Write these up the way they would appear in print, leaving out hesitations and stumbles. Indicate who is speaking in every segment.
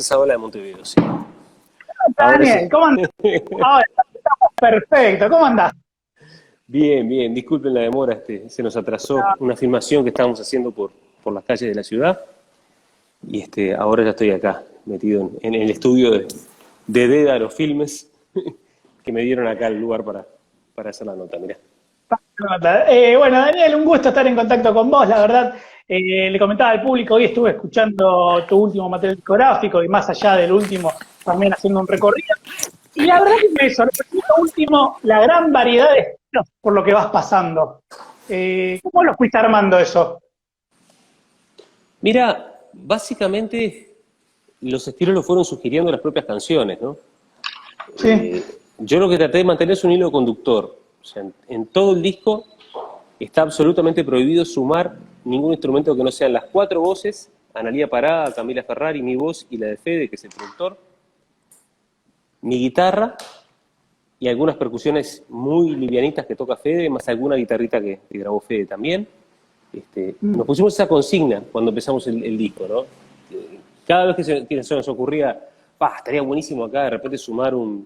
Speaker 1: esa ola de Montevideo, sí.
Speaker 2: Daniel,
Speaker 1: Sí.
Speaker 2: ¿cómo andás? Ahora estamos perfecto, ¿cómo andás?
Speaker 1: Bien, bien, disculpen la demora, se nos atrasó una filmación que estábamos haciendo por las calles de la ciudad y ahora ya estoy acá, metido en el estudio de Dédalo Filmes, que me dieron acá el lugar para hacer la nota, mirá.
Speaker 2: Bueno, Daniel, un gusto estar en contacto con vos, la verdad. Le comentaba al público, hoy estuve escuchando tu último material discográfico y más allá del último, también haciendo un recorrido. Y la verdad que me sorprendió lo último, la gran variedad de estilos por lo que vas pasando. ¿Cómo lo fuiste armando eso?
Speaker 1: Mira, básicamente los estilos lo fueron sugiriendo las propias canciones, ¿no?
Speaker 2: Sí,
Speaker 1: Yo lo que traté de mantener es un hilo conductor. O sea, en todo el disco está absolutamente prohibido sumar ningún instrumento que no sean las cuatro voces, Analía Parada, Camila Ferrari, mi voz y la de Fede, que es el productor, mi guitarra y algunas percusiones muy livianitas que toca Fede, más alguna guitarrita que grabó Fede también. Nos pusimos esa consigna cuando empezamos el disco, ¿no? Cada vez que se nos ocurría, estaría buenísimo acá de repente sumar un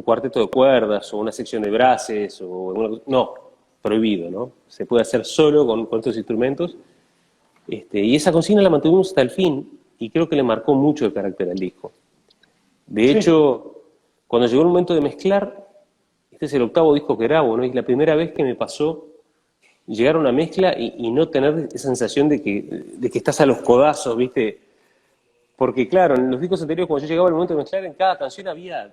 Speaker 1: cuarteto de cuerdas o una sección de brases o alguna cosa. No, prohibido, ¿no? Se puede hacer solo con estos instrumentos. Y esa consigna la mantuvimos hasta el fin y creo que le marcó mucho el carácter al disco. De
Speaker 2: sí.
Speaker 1: hecho, cuando llegó el momento de mezclar, este es el octavo disco que grabo, ¿no? Y es la primera vez que me pasó llegar a una mezcla y no tener esa sensación de que estás a los codazos, ¿viste? Porque claro, en los discos anteriores, cuando yo llegaba al momento de mezclar, en cada canción había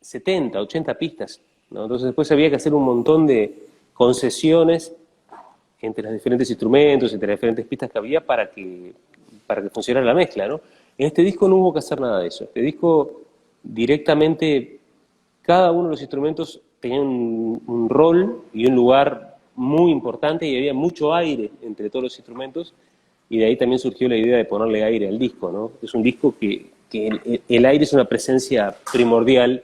Speaker 1: 70, 80 pistas, ¿no? Entonces después había que hacer un montón de concesiones entre los diferentes instrumentos, entre las diferentes pistas que había para que funcionara la mezcla, ¿no? En este disco no hubo que hacer nada de eso. Este disco directamente, cada uno de los instrumentos tenía un rol y un lugar muy importante y había mucho aire entre todos los instrumentos y de ahí también surgió la idea de ponerle aire al disco, ¿no? Es un disco que el aire es una presencia primordial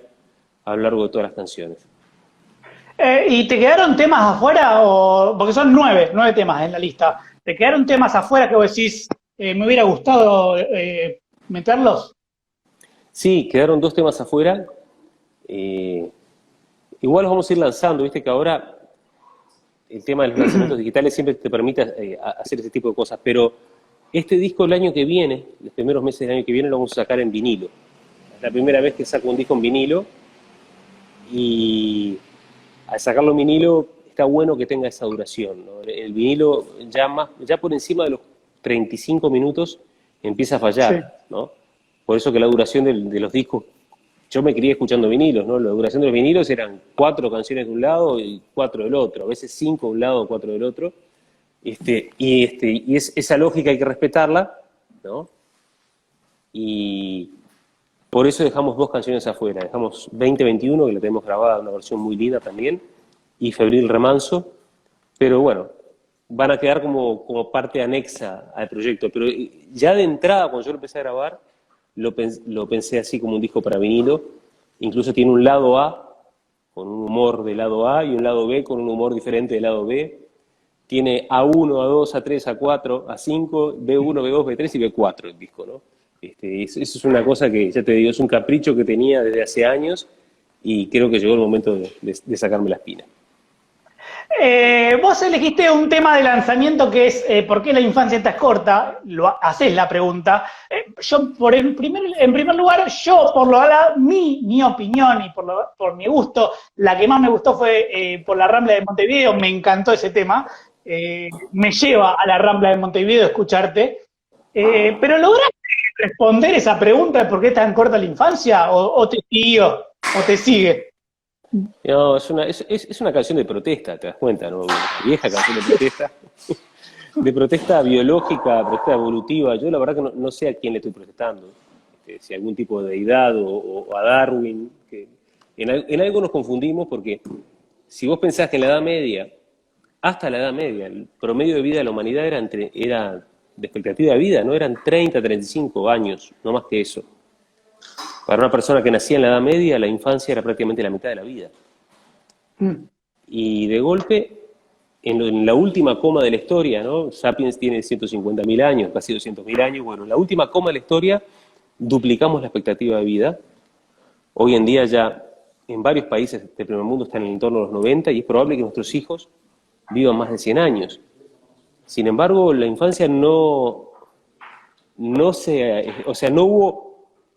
Speaker 1: a lo largo de todas las canciones.
Speaker 2: ¿Y te quedaron temas afuera? Porque son nueve temas en la lista. ¿Te quedaron temas afuera que vos decís, me hubiera gustado meterlos?
Speaker 1: Sí, quedaron dos temas afuera. eh, Igual los vamos a ir lanzando, viste que ahora el tema de los lanzamientos digitales siempre te permite hacer ese tipo de cosas, pero este disco el año que viene, los primeros meses del año que viene, lo vamos a sacar en vinilo. Es la primera vez que saco un disco en vinilo y al sacarlo en vinilo está bueno que tenga esa duración, ¿no? El vinilo ya por encima de los 35 minutos empieza a
Speaker 2: Sí.
Speaker 1: fallar, ¿no? Por eso que la duración de los discos, yo me crié escuchando vinilos, ¿no? La duración de los vinilos eran 4 canciones de un lado y 4 del otro, a veces 5 de un lado, 4 del otro. Esa lógica hay que respetarla, ¿no? Y por eso dejamos dos canciones afuera. Dejamos 2021, que la tenemos grabada, una versión muy linda también, y Febril Remanso, pero bueno, van a quedar como parte anexa al proyecto. Pero ya de entrada, cuando yo lo empecé a grabar, lo pensé así como un disco para vinilo. Incluso tiene un lado A, con un humor del lado A, y un lado B con un humor diferente del lado B. Tiene A1, A2, A3, A4, A5, B1, B2, B3 y B4 el disco, ¿no? Eso es una cosa que, ya te digo, es un capricho que tenía desde hace años y creo que llegó el momento de sacarme la espina.
Speaker 2: Vos elegiste un tema de lanzamiento que es ¿por qué la infancia está corta? Hacés la pregunta. Yo, en primer lugar, yo, mi opinión y por mi gusto, la que más me gustó fue por la Rambla de Montevideo, me encantó ese tema. Me lleva a la Rambla de Montevideo escucharte. Pero ¿lograste responder esa pregunta de por qué tan corta la infancia? ¿O te siguió? ¿O te sigue?
Speaker 1: No, es una canción de protesta, te das cuenta, ¿no? Una vieja canción de protesta, de protesta biológica, protesta evolutiva. Yo la verdad que no sé a quién le estoy protestando, si a algún tipo de deidad o a Darwin. Que en algo nos confundimos porque si vos pensás que en la Edad Media, hasta la Edad Media, el promedio de vida de la humanidad era de expectativa de vida, no eran 30, 35 años, no más que eso. Para una persona que nacía en la Edad Media, la infancia era prácticamente la mitad de la vida.
Speaker 2: Mm.
Speaker 1: Y de golpe, en la última coma de la historia, ¿no? Sapiens tiene 150.000 años, casi 200.000 años, bueno, en la última coma de la historia duplicamos la expectativa de vida. Hoy en día ya en varios países del primer mundo están en el entorno de los 90 y es probable que nuestros hijos vivan más de 100 años. Sin embargo, la infancia no hubo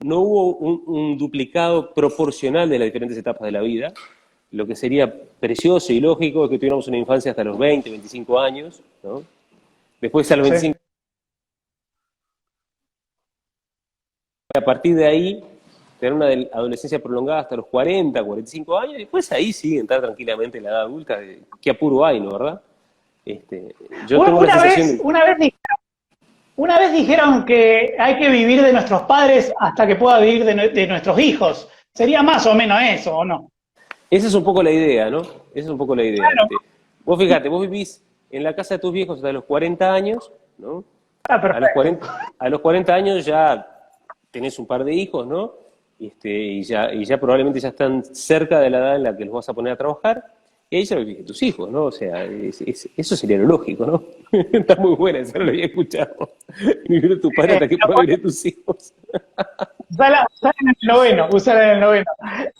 Speaker 1: un duplicado proporcional de las diferentes etapas de la vida. Lo que sería precioso y lógico es que tuviéramos una infancia hasta los 20, 25 años, ¿no? Después a los 25, a partir de ahí, tener una adolescencia prolongada hasta los 40, 45 años, y después ahí sí entrar tranquilamente en la edad adulta. Qué apuro hay, ¿no? ¿Verdad? Yo tengo la sensación de...
Speaker 2: Una vez dijeron que hay que vivir de nuestros padres hasta que pueda vivir de nuestros hijos. ¿Sería más o menos eso, o no?
Speaker 1: Esa es un poco la idea, ¿no? Esa es un poco la idea.
Speaker 2: Claro.
Speaker 1: Vos fíjate, vos vivís en la casa de tus viejos hasta los 40 años, ¿no? A los 40 años ya tenés un par de hijos, ¿no? Y ya probablemente ya están cerca de la edad en la que los vas a poner a trabajar, y ahí ya lo vivís tus hijos, ¿no? O sea, eso sería lo lógico, ¿no? Está muy buena, esa no lo había escuchado. Vivir de tu padre hasta que pueda vivir de tus hijos.
Speaker 2: Usala en el noveno, usala en el noveno.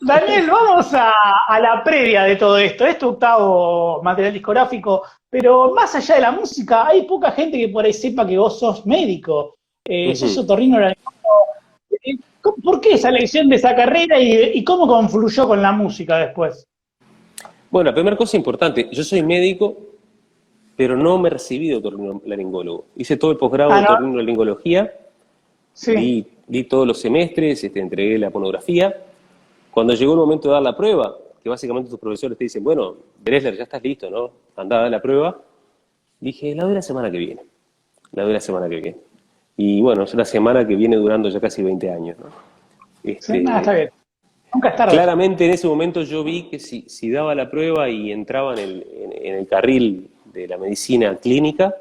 Speaker 2: Daniel, vamos a la previa de todo esto. Es tu octavo material discográfico, pero más allá de la música, hay poca gente que por ahí sepa que vos sos médico. Sos otorrinolaringólogo. ¿Por qué esa elección de esa carrera y cómo confluyó con la música después?
Speaker 1: Bueno, la primera cosa importante, yo soy médico, pero no me recibí de otorrinolaringólogo. Hice todo el posgrado de otorrinolaringología,
Speaker 2: sí.
Speaker 1: di todos los semestres, entregué la monografía. Cuando llegó el momento de dar la prueba, que básicamente tus profesores te dicen, bueno, Dressler, ya estás listo, ¿no? Andá a dar la prueba. Dije, la doy la semana que viene. La doy la semana que viene. Y bueno, es una semana que viene durando ya casi 20 años, ¿no?
Speaker 2: Está bien. Nunca es tarde.
Speaker 1: Claramente en ese momento yo vi que si daba la prueba y entraba en el carril de la medicina clínica,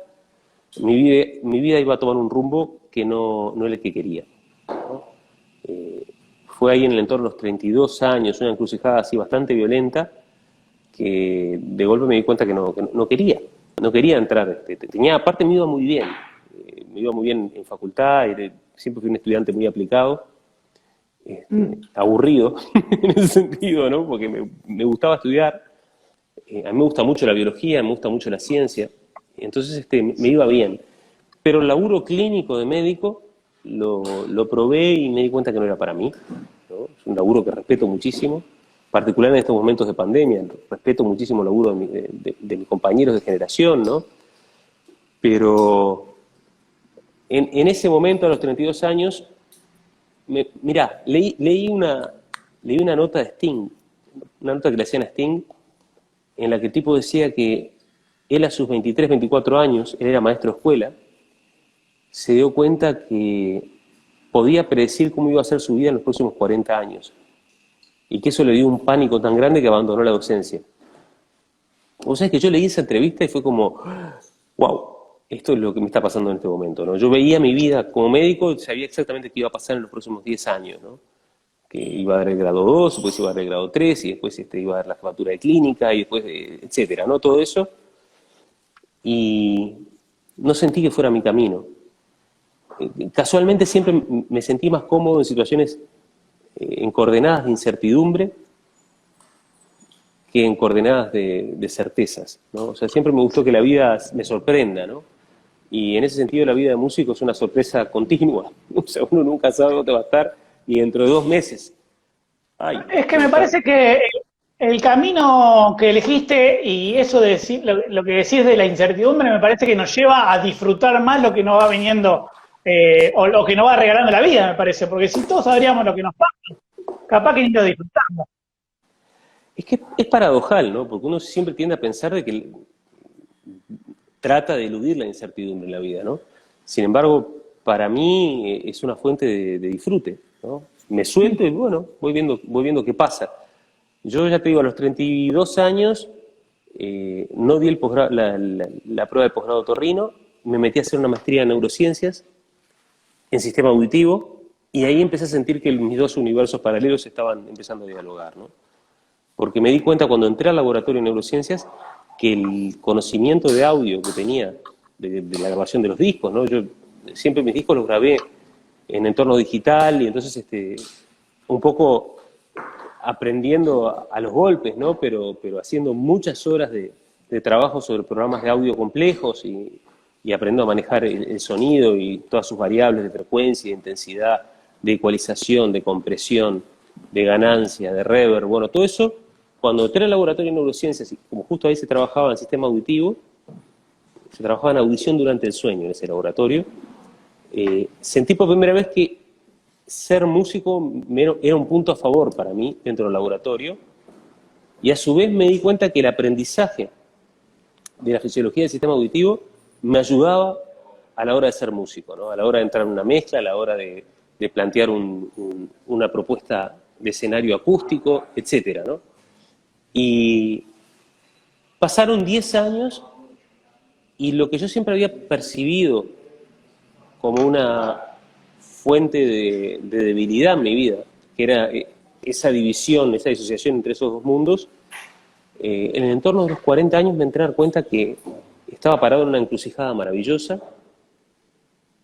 Speaker 1: mi vida iba a tomar un rumbo que no era el que quería, ¿no? Fue ahí en el entorno de los 32 años, una encrucijada así bastante violenta, que de golpe me di cuenta que no quería entrar. Aparte me iba muy bien en facultad, siempre fui un estudiante muy aplicado, aburrido en ese sentido, ¿no? Porque me gustaba estudiar, a mí me gusta mucho la biología, me gusta mucho la ciencia, entonces me iba bien. Pero el laburo clínico de médico lo probé y me di cuenta que no era para mí, ¿no? Es un laburo que respeto muchísimo, particular en estos momentos de pandemia, respeto muchísimo el laburo de mis compañeros de generación, ¿no? Pero en ese momento, a los 32 años, mirá, leí una nota de Sting, una nota que le hacían a Sting, en la que el tipo decía que él a sus 23, 24 años, él era maestro de escuela, se dio cuenta que podía predecir cómo iba a ser su vida en los próximos 40 años. Y que eso le dio un pánico tan grande que abandonó la docencia. Vos sabés que yo leí esa entrevista y fue como, wow, esto es lo que me está pasando en este momento, ¿no? Yo veía mi vida como médico, sabía exactamente qué iba a pasar en los próximos 10 años, ¿no? Que iba a dar el grado 2, después iba a dar el grado 3, y después iba a dar la jefatura de clínica, y después, etcétera, ¿no? Todo eso. Y no sentí que fuera mi camino. Casualmente siempre me sentí más cómodo en situaciones en coordenadas de incertidumbre que en coordenadas de certezas, ¿no? O sea, siempre me gustó que la vida me sorprenda, ¿no? Y en ese sentido la vida de músico es una sorpresa continua. O sea, uno nunca sabe dónde va a estar y dentro de 2 meses.
Speaker 2: Es que me parece que el camino que elegiste y eso de decir, lo que decís de la incertidumbre me parece que nos lleva a disfrutar más lo que nos va viniendo o lo que nos va regalando la vida, me parece, porque si todos sabríamos lo que nos pasa, capaz que ni lo disfrutamos.
Speaker 1: Es que es paradojal, ¿no? Porque uno siempre tiende a pensar de que trata de eludir la incertidumbre en la vida, ¿no? Sin embargo, para mí es una fuente de disfrute, ¿no? Me suelto y bueno, voy viendo qué pasa. Yo ya te digo, a los 32 años no di la prueba de posgrado otorrino, me metí a hacer una maestría en neurociencias, en sistema auditivo, y ahí empecé a sentir que mis 2 universos paralelos estaban empezando a dialogar, ¿no? Porque me di cuenta cuando entré al laboratorio de neurociencias que el conocimiento de audio que tenía de la grabación de los discos, ¿no? Yo siempre mis discos los grabé en entorno digital, y entonces un poco aprendiendo a los golpes, ¿no? Pero haciendo muchas horas de trabajo sobre programas de audio complejos y aprendiendo a manejar el sonido y todas sus variables de frecuencia, de intensidad, de ecualización, de compresión, de ganancia, de reverb, bueno, todo eso, cuando entré al laboratorio de neurociencias, y como justo ahí se trabajaba en el sistema auditivo, se trabajaba en audición durante el sueño en ese laboratorio, sentí por primera vez que ser músico era un punto a favor para mí dentro del laboratorio, y a su vez me di cuenta que el aprendizaje de la fisiología del sistema auditivo me ayudaba a la hora de ser músico, ¿no? A la hora de entrar en una mezcla, a la hora de plantear una propuesta de escenario acústico, etcétera, ¿no? Y pasaron 10 años y lo que yo siempre había percibido como una fuente de debilidad en mi vida, que era esa división, esa disociación entre esos dos mundos, en el entorno de los 40 años me entré a dar cuenta que estaba parado en una encrucijada maravillosa,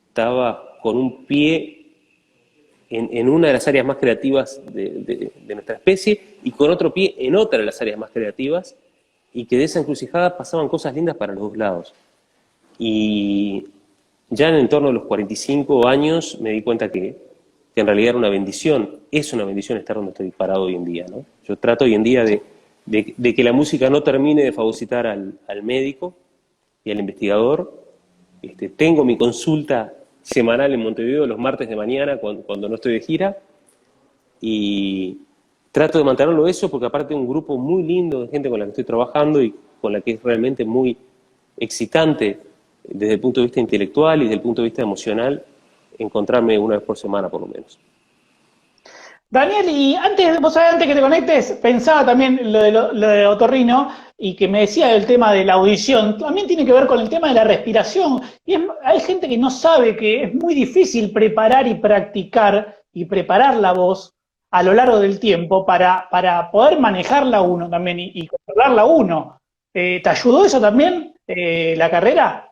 Speaker 1: estaba con un pie en una de las áreas más creativas de nuestra especie y con otro pie en otra de las áreas más creativas, y que de esa encrucijada pasaban cosas lindas para los dos lados. Y ya en el entorno de los 45 años me di cuenta que en realidad era una bendición, es una bendición estar donde estoy parado hoy en día, ¿no? Yo trato hoy en día de que la música no termine de fagocitar al médico y al investigador. Tengo mi consulta semanal en Montevideo los martes de mañana cuando no estoy de gira, y trato de mantenerlo eso porque aparte de un grupo muy lindo de gente con la que estoy trabajando y con la que es realmente muy excitante desde el punto de vista intelectual y desde el punto de vista emocional encontrarme una vez por semana por lo menos.
Speaker 2: Daniel, y vos sabés, antes que te conectes, pensaba también lo de otorrino, y que me decía el tema de la audición, también tiene que ver con el tema de la respiración. Y hay gente que no sabe que es muy difícil preparar y practicar y preparar la voz a lo largo del tiempo para poder manejarla uno también y controlarla uno. ¿Te ayudó eso también, la carrera?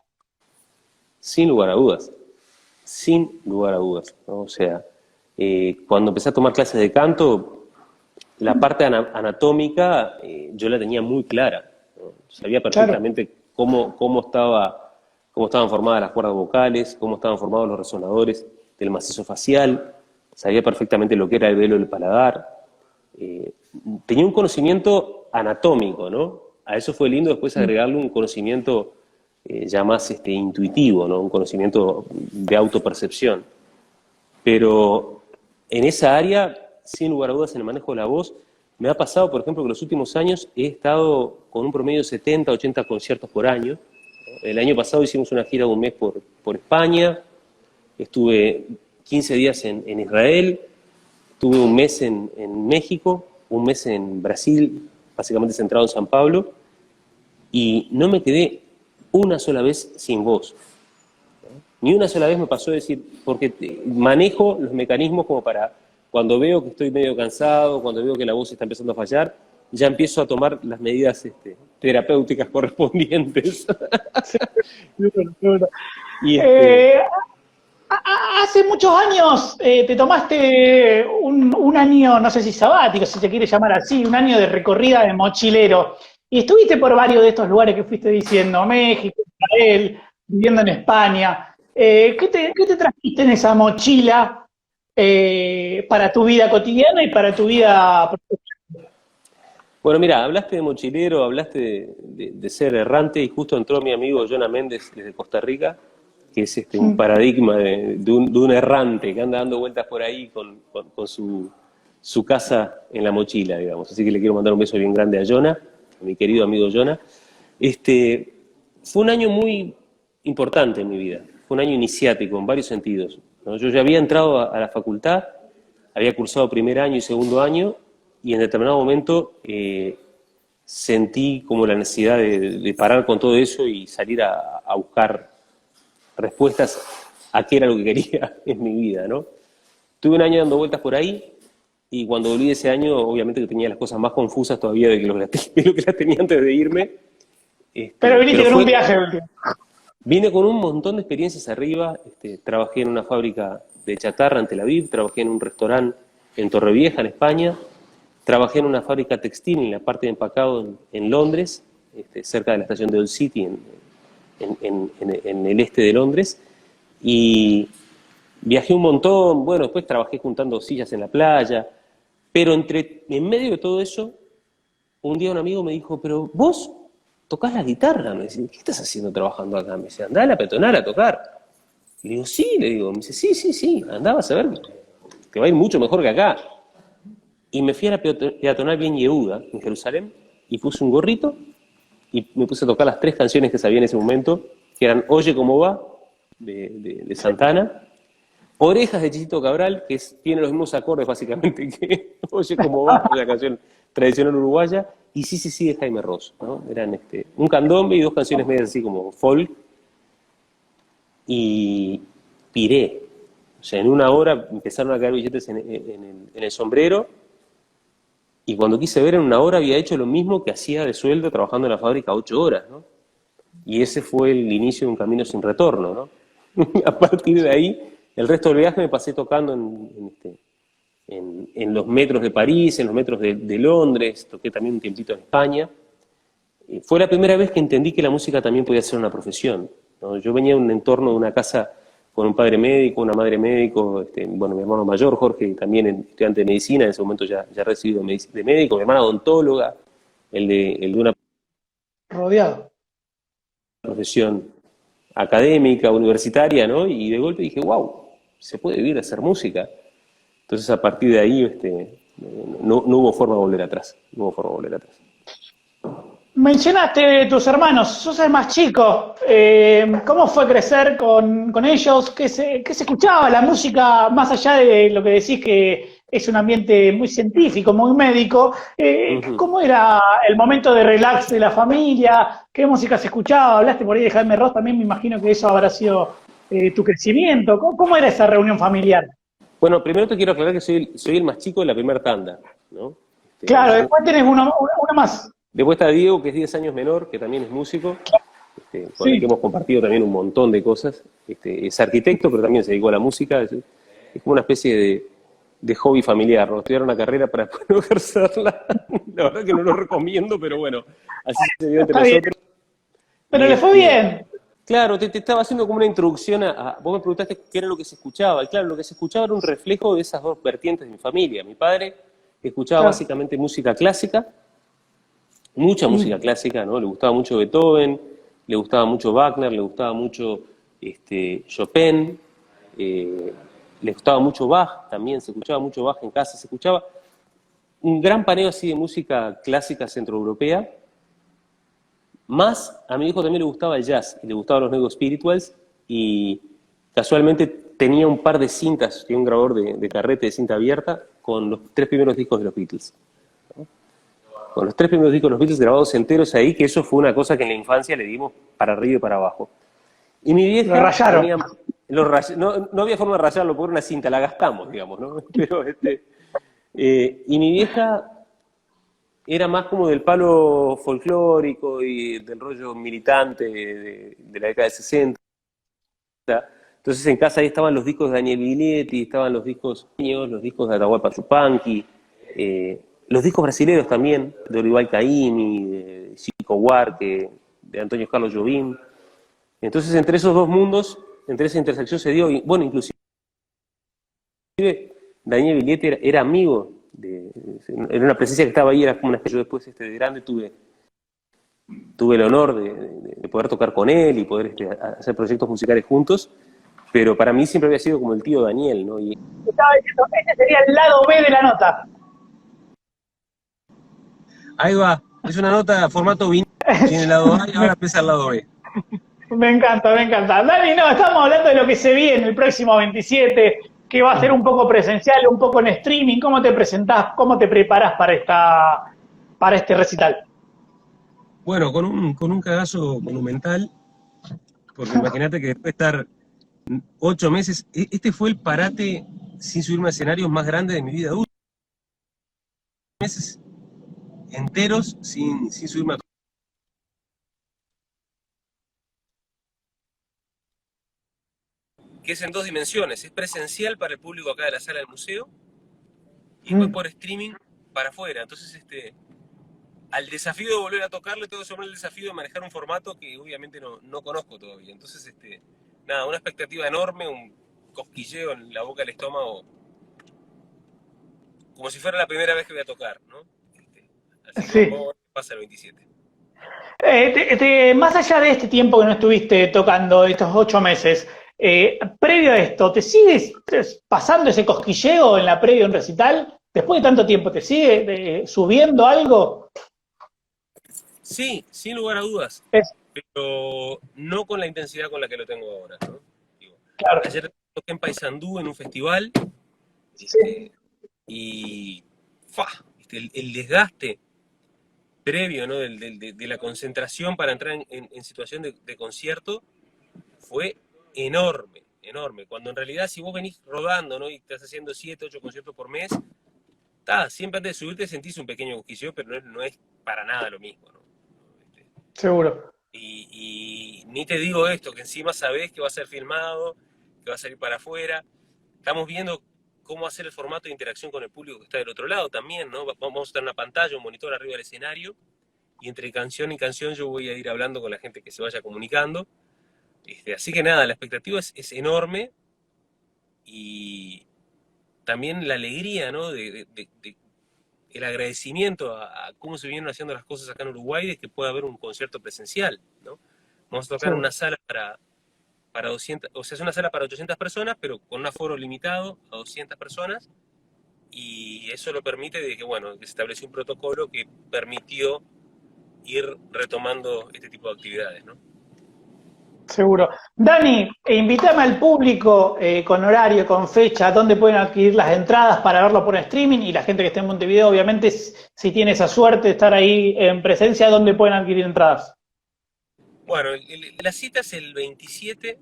Speaker 1: Sin lugar a dudas, sin lugar a dudas, ¿no? O sea, cuando empecé a tomar clases de canto, la parte anatómica yo la tenía muy clara, ¿no? Sabía perfectamente cómo estaban formadas las cuerdas vocales, cómo estaban formados los resonadores del macizo facial, sabía perfectamente lo que era el velo del paladar, tenía un conocimiento anatómico, ¿no? A eso fue lindo después agregarle un conocimiento ya más intuitivo, ¿no? Un conocimiento de autopercepción. Pero en esa área, sin lugar a dudas, en el manejo de la voz, me ha pasado, por ejemplo, que en los últimos años he estado con un promedio de 70, 80 conciertos por año. El año pasado hicimos una gira de un mes por España, estuve 15 días en Israel, estuve un mes en México, un mes en Brasil, básicamente centrado en San Pablo, y no me quedé una sola vez sin voz. Ni una sola vez me pasó decir, porque manejo los mecanismos como para, cuando veo que estoy medio cansado, cuando veo que la voz está empezando a fallar, ya empiezo a tomar las medidas terapéuticas correspondientes. Y
Speaker 2: hace muchos años te tomaste un año, no sé si sabático, si se quiere llamar así, un año de recorrida de mochilero. Y estuviste por varios de estos lugares que fuiste diciendo, México, Israel, viviendo en España. ¿Qué te trajiste en esa mochila para tu vida cotidiana y para tu vida profesional?
Speaker 1: Bueno, mira, hablaste de mochilero, hablaste de ser errante, y justo entró mi amigo Jonah Méndez desde Costa Rica, que es un paradigma de un errante que anda dando vueltas por ahí con su casa en la mochila, digamos. Así que le quiero mandar un beso bien grande a Jonah, a mi querido amigo Jonah. Fue un año muy importante en mi vida, fue un año iniciático en varios sentidos, ¿no? Yo ya había entrado a la facultad, había cursado primer año y segundo año, y en determinado momento sentí como la necesidad de parar con todo eso y salir a buscar respuestas a qué era lo que quería en mi vida, ¿no? Tuve un año dando vueltas por ahí, y cuando volví de ese año, obviamente que tenía las cosas más confusas todavía de lo que las tenía antes de irme.
Speaker 2: Pero viniste con un viaje.
Speaker 1: Vine con un montón de experiencias arriba, trabajé en una fábrica de chatarra en Tel Aviv, trabajé en un restaurante en Torrevieja, en España, trabajé en una fábrica textil en la parte de empacado en Londres, cerca de la estación de Old City, en el este de Londres, y viajé un montón, bueno, después trabajé juntando sillas en la playa, pero en medio de todo eso, un día un amigo me dijo, pero vos tocás la guitarra, me dice, ¿qué estás haciendo trabajando acá? Me dice, andá a la peatonal a tocar. Le digo, sí, le digo, me dice, sí, andá, vas a ver, te va a ir mucho mejor que acá. Y me fui a la peatonal Bien Yehuda, en Jerusalén, y puse un gorrito, y me puse a tocar las 3 canciones que sabía en ese momento, que eran Oye cómo va, de Santana, Orejas de Chichito Cabral, que tiene los mismos acordes básicamente que Oye cómo va, la canción tradicional uruguaya, y Sí de Jaime Ross, ¿no? Eran un candombe y 2 canciones medias así como folk, y piré. O sea, en una hora empezaron a caer billetes en el sombrero, y cuando quise ver, en una hora había hecho lo mismo que hacía de sueldo trabajando en la fábrica 8 horas, ¿no? Y ese fue el inicio de un camino sin retorno, ¿no? A partir de ahí, el resto del viaje me pasé tocando en los metros de París, en los metros de Londres, toqué también un tiempito en España. Fue la primera vez que entendí que la música también podía ser una profesión, ¿no? Yo venía de un entorno de una casa con un padre médico, una madre médico, bueno, mi hermano mayor, Jorge, también estudiante de medicina, en ese momento ya recibido de médico, mi hermana odontóloga, el de una
Speaker 2: Rodeado.
Speaker 1: profesión académica, universitaria, ¿no? Y de golpe dije, wow, se puede vivir de hacer música. Entonces a partir de ahí no hubo forma de volver atrás, no hubo forma de volver atrás.
Speaker 2: Mencionaste tus hermanos, sos el más chico. ¿Cómo fue crecer con ellos? ¿Qué se escuchaba? La música, más allá de lo que decís que es un ambiente muy científico, muy médico, ¿cómo era el momento de relax de la familia? ¿Qué música se escuchaba? Hablaste por ahí de Jaime Ross, también me imagino que eso habrá sido tu crecimiento. ¿Cómo era esa reunión familiar?
Speaker 1: Bueno, primero te quiero aclarar que soy el más chico de la primera tanda, ¿no?
Speaker 2: Claro, después tenés uno más.
Speaker 1: Después está Diego, que es 10 años menor, que también es músico, con el que
Speaker 2: Sí.
Speaker 1: hemos compartido también un montón de cosas. Es arquitecto, pero también se dedicó a la música. Es como una especie de hobby familiar, ¿no? Estudiar una carrera para después no ejercerla. La verdad que no lo recomiendo, pero bueno, así se dio entre
Speaker 2: Está bien,
Speaker 1: nosotros.
Speaker 2: pero
Speaker 1: Y
Speaker 2: le fue bien.
Speaker 1: claro, te estaba haciendo como una introducción vos me preguntaste qué era lo que se escuchaba, y claro, lo que se escuchaba era un reflejo de esas 2 vertientes de mi familia. Mi padre escuchaba
Speaker 2: Claro.
Speaker 1: básicamente música clásica, mucha música clásica, ¿no? Le gustaba mucho Beethoven, le gustaba mucho Wagner, le gustaba mucho Chopin, le gustaba mucho Bach también, se escuchaba mucho Bach en casa, se escuchaba un gran paneo así de música clásica centroeuropea. Más, a mi hijo también le gustaba el jazz, y le gustaban los Negro Spirituals, y casualmente tenía un par de cintas, tenía un grabador de carrete de cinta abierta, con los 3 primeros discos de los Beatles. Con los 3 primeros discos de los Beatles grabados enteros ahí, que eso fue una cosa que en la infancia le dimos para arriba y para abajo. Y mi
Speaker 2: Lo
Speaker 1: vieja
Speaker 2: rayaron.
Speaker 1: tenía, no había forma de rayarlo por una cinta, la gastamos, digamos, ¿no? Pero y mi vieja era más como del palo folclórico y del rollo militante de la década de 60. Entonces en casa ahí estaban los discos de Daniel Viglietti, estaban los discos de Atahualpa Yupanqui, los discos brasileños también, de Orival Caymmi, de Chico Buarque, de Antonio Carlos Jobim. Entonces entre esos 2 mundos, entre esa intersección se dio, y, bueno, inclusive Daniel Viglietti era amigo, era una presencia que estaba ahí, era como una especie. Yo después de grande tuve el honor de poder tocar con él y poder hacer proyectos musicales juntos, pero para mí siempre había sido como el tío Daniel, ¿no? Y
Speaker 2: Estaba diciendo, este sería el lado B de la nota.
Speaker 1: ahí va, es una nota formato vinilo, tiene el lado A y ahora empieza el lado B.
Speaker 2: Me encanta, me encanta. Dani, no, estamos hablando de lo que se viene el próximo 27, que va a ser un poco presencial, un poco en streaming. ¿Cómo te presentás, cómo te preparás para este recital?
Speaker 1: Bueno, con un cagazo monumental, porque imagínate que después de estar 8 meses, este fue el parate sin subirme a escenarios más grande de mi vida adulta. Meses enteros sin subirme a... que es en 2 dimensiones. Es presencial para el público acá de la sala del museo y después por streaming para afuera. Entonces, al desafío de volver a tocarlo, tengo que tomar el desafío de manejar un formato que obviamente no conozco todavía. Entonces, nada, una expectativa enorme, un cosquilleo en la boca del estómago, como si fuera la primera vez que voy a tocar, ¿no? Así que
Speaker 2: Sí.
Speaker 1: vamos a ver qué pasa el 27.
Speaker 2: Más allá de este tiempo que no estuviste tocando, estos 8 meses, previo a esto, ¿te sigues pasando ese cosquilleo en la previa de un recital? Después de tanto tiempo, ¿te sigue subiendo algo?
Speaker 1: Sí, sin lugar a dudas,
Speaker 2: Es,
Speaker 1: pero no con la intensidad con la que lo tengo ahora, ¿no? Digo,
Speaker 2: claro.
Speaker 1: ayer toqué en Paysandú en un festival
Speaker 2: Sí.
Speaker 1: y el desgaste previo, ¿no? de la concentración para entrar en situación de concierto fue enorme, enorme. Cuando en realidad si vos venís rodando, ¿no? Y estás haciendo 7, 8 conciertos por mes, siempre antes de subirte sentís un pequeño cosquilleo, pero no es para nada lo mismo, ¿no?
Speaker 2: Seguro.
Speaker 1: Y ni te digo esto, que encima sabés que va a ser filmado, que va a salir para afuera. Estamos viendo cómo hacer el formato de interacción con el público que está del otro lado también, ¿no? Vamos a tener una pantalla, un monitor arriba del escenario, y entre canción y canción yo voy a ir hablando con la gente que se vaya comunicando. Así que nada, la expectativa es enorme y también la alegría, ¿no? El agradecimiento a cómo se vienen haciendo las cosas acá en Uruguay de que pueda haber un concierto presencial, ¿no? Vamos a tocar en
Speaker 2: Seguro.
Speaker 1: una sala para 200, o sea, es una sala para 800 personas, pero con un aforo limitado a 200 personas, y eso lo permite de que, bueno, que se estableció un protocolo que permitió ir retomando este tipo de actividades, ¿no?
Speaker 2: Seguro. Dani, invítame al público con horario, con fecha, dónde pueden adquirir las entradas para verlo por streaming y la gente que esté en Montevideo, obviamente, si tiene esa suerte de estar ahí en presencia, ¿dónde pueden adquirir entradas?
Speaker 1: Bueno, la cita es el 27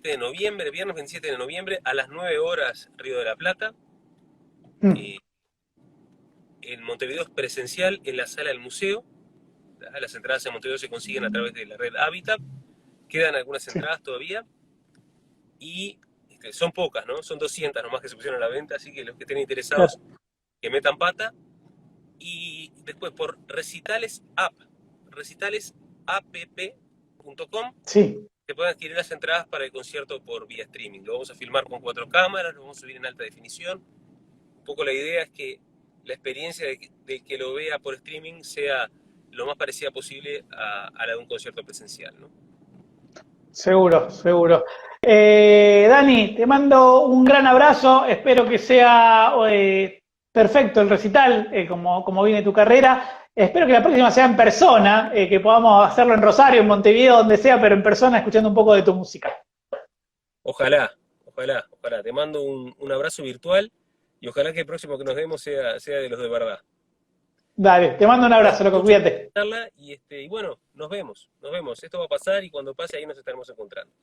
Speaker 1: de noviembre, viernes 27 de noviembre, a las 9 horas, Río de la Plata.
Speaker 2: Mm,
Speaker 1: Eh, en Montevideo es presencial en la sala del museo. Las entradas en Montevideo se consiguen a través de la red Habitat. Quedan algunas
Speaker 2: sí,
Speaker 1: entradas todavía y son pocas, ¿no? Son 200 nomás que se pusieron a la venta, así que los que estén
Speaker 2: claro.
Speaker 1: interesados que metan pata. Y después por recitalesapp.com
Speaker 2: Sí,
Speaker 1: se pueden adquirir las entradas para el concierto por vía streaming. Lo vamos a filmar con 4 cámaras, lo vamos a subir en alta definición. Un poco la idea es que la experiencia de que lo vea por streaming sea lo más parecida posible a la de un concierto presencial, ¿no?
Speaker 2: seguro, seguro. Dani, te mando un gran abrazo, espero que sea perfecto el recital, como viene tu carrera. Espero que la próxima sea en persona, que podamos hacerlo en Rosario, en Montevideo, donde sea, pero en persona, escuchando un poco de tu música.
Speaker 1: Ojalá, ojalá, ojalá. Te mando un abrazo virtual y ojalá que el próximo que nos vemos sea de los de verdad.
Speaker 2: Dale, te mando un abrazo,
Speaker 1: Gracias
Speaker 2: loco,
Speaker 1: mucho por
Speaker 2: cuídate.
Speaker 1: estarla y bueno, nos vemos, nos vemos. Esto va a pasar y cuando pase ahí nos estaremos encontrando.